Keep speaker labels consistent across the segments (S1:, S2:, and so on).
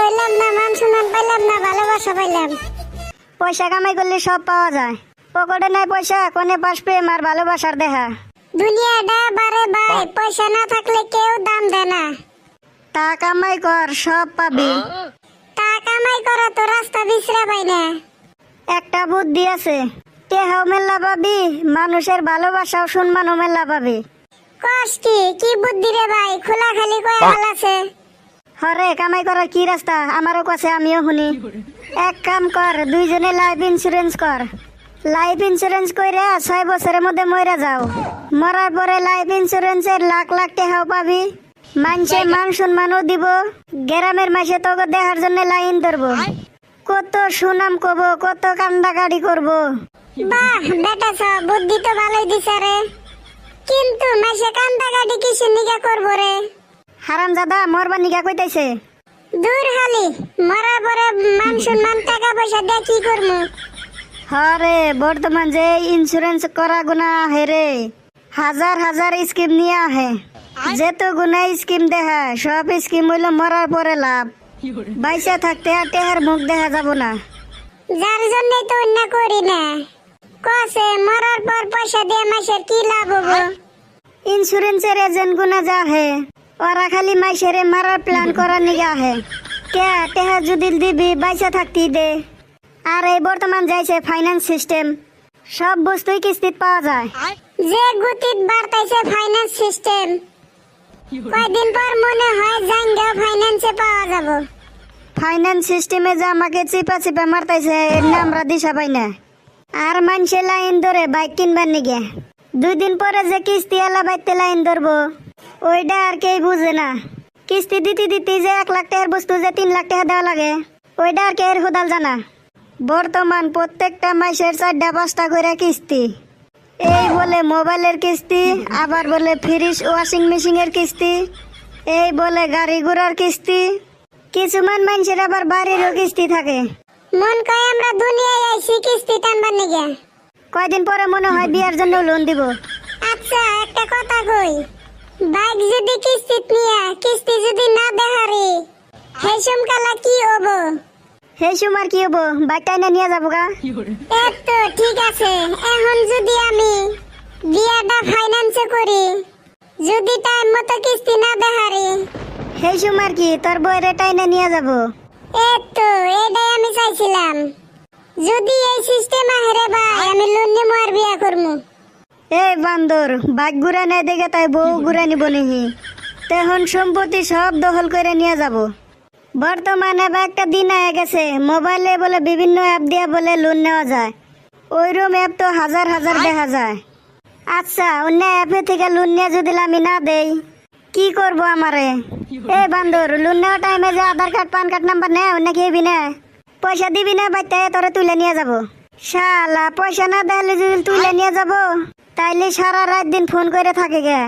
S1: হইলাম না, মান সম্মান পাইলাম না, ভালোবাসা পাইলাম।
S2: পয়সা কামাই করলে সব পাওয়া যায়, পকেটে নাই পয়সা, কোনে পাস প্রেম আর ভালোবাসার দেখা।
S1: দুনিয়াটা বারে ভাই, পয়সা না থাকলে কেউ দাম দেয় না।
S2: তা কামাই কর, সব পাবি।
S1: তা কামাই করা তো রাস্তা বিছরা পাই না।
S2: একটা বুদ্ধি আছে, টেহাও মেলা পাবি, মানুষের ভালোবাসাও সম্মানও মেলা পাবি।
S1: কষ্টি কি বুদ্ধি রে ভাই, খোলা খালি কয় হাল আছে।
S2: হরে কামাই করার কি রাস্তা আমারও কাছে, আমিও শুনি। এক কাম কর, দুইজনে লাইফ ইন্সুরেন্স কর। লাইফ ইন্সুরেন্স কইরা 6 বছরের মধ্যে মরে যাও। মরার পরে লাইফ ইন্সুরেন্সের লাখ লাখ টাকাও পাবি, মানুষে মান সম্মানও দিব, গ্রামের মাসে তোকে দেখার জন্য লাইন ধরবো, কত সুনাম কব, কত কান্দাকাটি করব।
S1: বাহ বেটা সব বুদ্ধি তো ভালোই দিছে রে, কিন্তু মাসে কান্দাকাটি কিসের নিগা করবো রে?
S2: হারামজাদা মরবার নিগা কইতাছে।
S1: দূর হালি, মরার পরে মান সম্মান টাকা পয়সা দিয়ে কি করবো?
S2: হরে বর্তমান যে ইন্সুরেন্স করা গুনা হেরে, হাজার হাজার স্কিম নিয়ে আহে, যেত গুনা স্কিম দেখা, সব স্কিম হইলো মরার পরে লাভ, বাইসা থাকতে আর টেহার মুখ দেখা যাব না।
S1: যার জন্যই তো অন্য করি না, কসে মরার পর পয়সা দিয়ে মাসের কি লাভ হবো?
S2: ইন্সুরেন্সের এজেন্ট গুনা যা হে, ওরা খালি মাইসেরে মারার প্ল্যান করার নিগা হে। কে টেহা যদি দিবি বাইসা থাকতি দে। আর এই বর্তমান যাইছে ফাইন্যান্স সিস্টেম, সব বস্তুই কিস্তিত পাওয়া যায়।
S1: যে গতিত বাড়তাইছে ফাইন্যান্স সিস্টেম, কয়দিন পর মনে হয় জাঙ্গা ফাইন্যান্সে পাওয়া যাব।
S2: ফাইন্যান্স সিস্টেমে যে আমাকে চিপা চিপা মারতাইছে, এর না আমরা দিশা পাই না। আর মানুষে লাইন ধরে বাইক কিনবার নিগে, 2 দিন পরে যে কিস্তি এলা বাইতে লাইন ধরবো, ওইটা আর কেউ বুঝে না। কিস্তি দিতে দিতে যে 1 লাখ টাকার বস্তু যে 3 লাখ টাকা দেওয়া লাগে, ওইটা আর কে হোদাল জানা। বর্তমান প্রত্যেকটা মাসের 4টা-5টা করে কিস্তি, এই বলে মোবাইলের কিস্তি, আবার বলে ফ্রিজ ওয়াশিং মেশিনের কিস্তি, এই বলে গাড়ি ঘোড়ার কিস্তি, কিছুমান মানুষের আবার বাড়িরও কিস্তি থাকে।
S1: মন কয় আমরা দুনিয়ায় আইছি কিস্তি টানবার নিগে।
S2: কয়দিন পরে মনে হয় বিয়ার জন্য লোন দিব।
S1: আচ্ছা একটা কথা কই, বাইক যদি কিস্তিত নিয়া কিস্তি যদি না দেহারি, হেসম কালা কি হবো?
S2: সেই সময় কি হবো, বাইকটাই না নিয়ে যাবো গা।
S1: তো ঠিক আছে, এখন যদি আমি বিয়াটা ফাইন্যান্সে করি, যদি টাইম মতো কিস্তি না দেহারি,
S2: সেই সময় কি তোর বইয়ের টাইনে নিয়ে যাবো।
S1: তো এটাই আমি চাইছিলাম। যদি এই সিস্টেম আহেরে ভাই, আমি লোন নিয়ে আর বিয়া করবো।
S2: এই বান্দর, বাইক ঘুরা নেই দেখে তাই বউ ঘুরা নিব নিহি, তখন সম্পত্তি সব দখল করে নিয়ে যাব। বর্তমানে একটা দিন আগে গেছে, মোবাইলে বলে বিভিন্ন অ্যাপ দিয়ে বলে লোন নেওয়া যায়, ওইরকম অ্যাপ তো হাজার হাজার দেখা যায়। আচ্ছা অন্য অ্যাপে থেকে লোন নিয়ে যদি আমি না দেই, কি করবো আমারে? এই বান্দর, লোন নেওয়ার টাইমে যে আধার কার্ড পান কার্ড নাম্বার নেয়, অন্য খেয়েবি না, পয়সা দিবি না, বাইতে তোরে তুলে নিয়ে যাব। শালা পয়সা না দিলে যদি তুলে নিয়ে যাব, তাইলে সারা রাত দিন ফোন করে থাকে গে,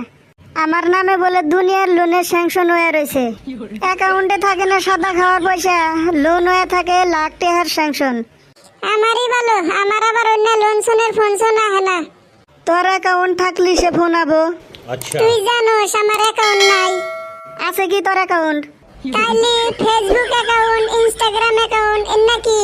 S2: আমার নামে বলে দুনিয়ার লোনের স্যাংশন হয়ে রয়েছে। অ্যাকাউন্টে থাকে না সাদা খাওয়ার পয়সা, লোন হয়ে থাকে লাখ টাকার স্যাংশন।
S1: আমারই ভালো, আমার আবার অন্য লোন শোনের ফোন শোনা হয় না।
S2: তোর অ্যাকাউন্ট থাকলি সে ফোন আবো।
S1: তুই জানোস আমার অ্যাকাউন্ট নাই।
S2: আছে কি তোর অ্যাকাউন্ট?
S1: তাইলে ফেসবুক অ্যাকাউন্ট, ইনস্টাগ্রাম অ্যাকাউন্ট এর নাকি?